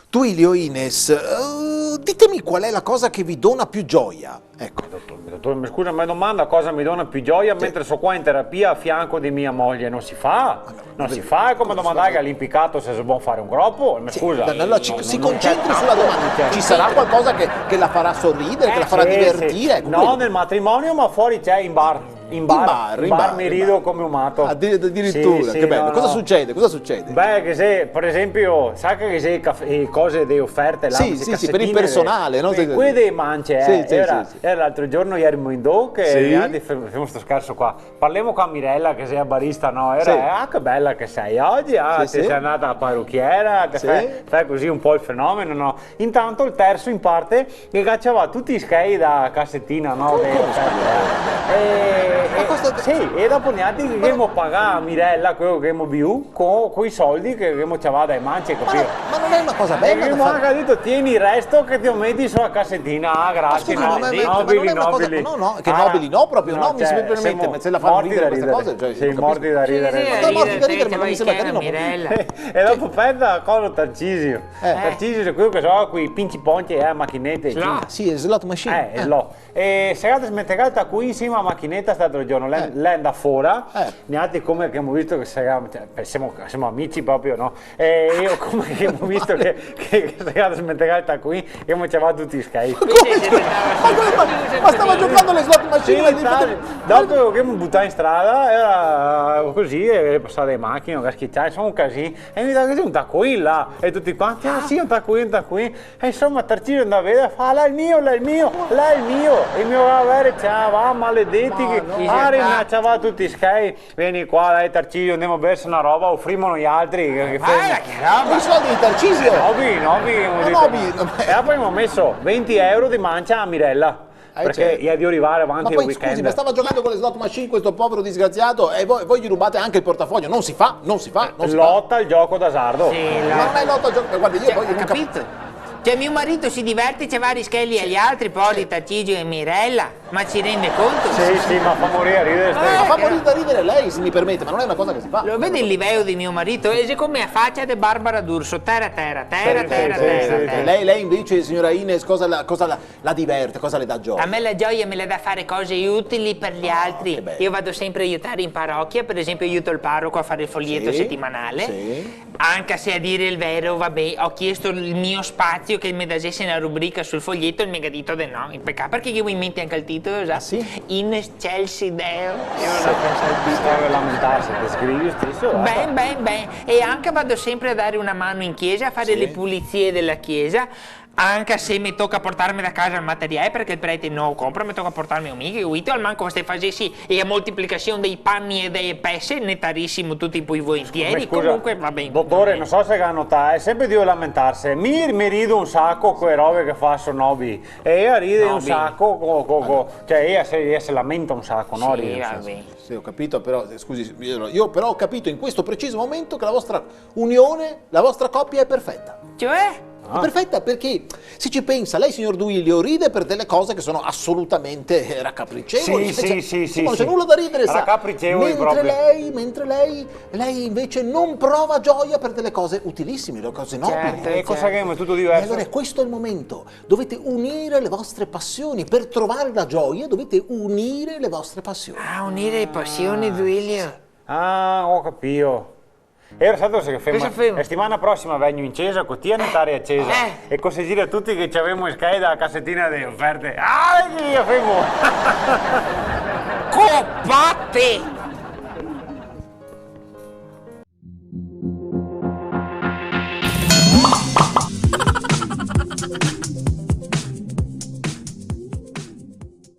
Duilio, Ines, ditemi qual è la cosa che vi dona più gioia. Ecco. Dottore, mi scusa, ma domanda cosa mi dona più gioia mentre sono qua in terapia a fianco di mia moglie? Non si fa, non si fa, è come domandare all'impiccato se si può fare un groppo, mi scusa. Allora si concentri sulla domanda, ci sarà qualcosa che la farà sorridere, che la farà divertire? Ecco, no, nel matrimonio, ma fuori c'è in bar. In bar mi rido come un matto. Addirittura, sì, che bello. no, Cosa no. succede? Cosa succede? Beh, che se, per esempio, sai che se cose di offerte là, sì, per il personale, no? Quelle dei mance, Sì. era l'altro giorno ieri in do che facciamo questo scherzo qua. Parliamo con Mirella che sei a barista, no? Era che bella che sei oggi, sei andata alla parrucchiera, che fai così un po' il fenomeno, no? Intanto il terzo in parte che cacciava tutti i skei da cassettina, no? E dopo ne altri che abbiamo pagato a Mirella quello che abbiamo visto con i soldi che abbiamo ciavato dai manci, capito? Ma non è una cosa bella e da abbiamo fare? detto tieni il resto che ti metti sulla cassettina, grazie. Scusi, nobili. Che nobili no, proprio no, mi si permette, ma se la fanno ridere queste cose, cioè, sei morti da ridere. Morti da ridere, ma non mi sembra carino. Mirella. E dopo perda cosa Tarcisio. Tarcisio è quello che so qui pinci ponti e macchinette. Sì, è slot machine. E se la smettegata qui insieme a macchinetta stato il giorno, lei anda fuori, neanche come abbiamo visto che siamo amici proprio, no? E io come che abbiamo visto che se la smettegata qui e abbiamo ciavato tutti i skate. Ma stava giocando alle slot machine. Dopo che abbiamo buttato in strada, era così, e passate le macchine, che schicciare, insomma un casino. E mi dà così un taccuino là, e tutti quanti, sì, un taccuino. E insomma Tarcisio andava a vedere, fa, là è il mio. E il mio avere ciava, maledetti, che rinacciava tutti i skate. Vieni qua, dai Tarcisio, andiamo a bersi una roba, offrimono gli altri. I soldi di Tarcisio? Nobi. E poi abbiamo messo 20 euro di mancia a Mirella. Perché gli è di arrivare avanti il weekend. Scusi, ma stava giocando con le slot machine questo povero disgraziato e voi gli rubate anche il portafoglio. Non si fa. Lotta al gioco d'azzardo. Ma non è lotta al gioco. Guardi, io poi non capito? Cioè mio marito si diverte, c'è vari schelli agli altri, poi di Tarcisio e Mirella, ma ci rende conto? Sì, ma fa morire a ridere. Ma fa morire da ridere lei, se mi permette, ma non è una cosa che si fa. Lo vede il livello di mio marito? E come a faccia di Barbara D'Urso, terra. Lei invece, signora Ines, cosa la diverte, cosa le dà gioia? A me la gioia me la dà fare cose utili per gli altri. Io vado sempre a aiutare in parrocchia, per esempio aiuto il parroco a fare il foglietto settimanale. Anche se a dire il vero, vabbè, ho chiesto il mio spazio che mi desse una rubrica sul foglietto, il mega dito del no, in peccato, perché io in mente anche il titolo, Ines Chelsea Deo. Io non ho pensato al titolo. Lamentarsi, ti scrivi stesso. Ben. E anche vado sempre a dare una mano in chiesa, a fare le pulizie della chiesa, anche se mi tocca portarmi da casa il materiale perché il prete non compra, mi tocca portarmi un mica, al manco queste facessi e a moltiplicazione dei panni e delle pesse, nettarissimo tutti poi volentieri. Comunque va bene. Dottore, non so se notare, è sempre di lamentarsi. Mi rido un sacco quelle robe che fa Nobi e io rido un sacco, cioè io si lamenta un sacco, no? Sì, ho capito, però scusi, io però ho capito in questo preciso momento che la vostra unione, la vostra coppia è perfetta. Cioè? È perfetta perché se ci pensa, lei signor Duilio ride per delle cose che sono assolutamente raccapricevoli. Sì. Non c'è nulla da ridere, raccapricevoli mentre lei invece non prova gioia per delle cose utilissime, le cose nobili. E cosa che è tutto diverso? E allora questo è il momento, dovete unire le vostre passioni, per trovare la gioia dovete unire le vostre passioni. Unire le passioni, Duilio. Ho capito. E ora stato che la settimana prossima vengo in Cesa con te a notare a Cesa e così gira a tutti che ci avevamo in Sky la cassettina delle offerte. Che io femo! Coppate!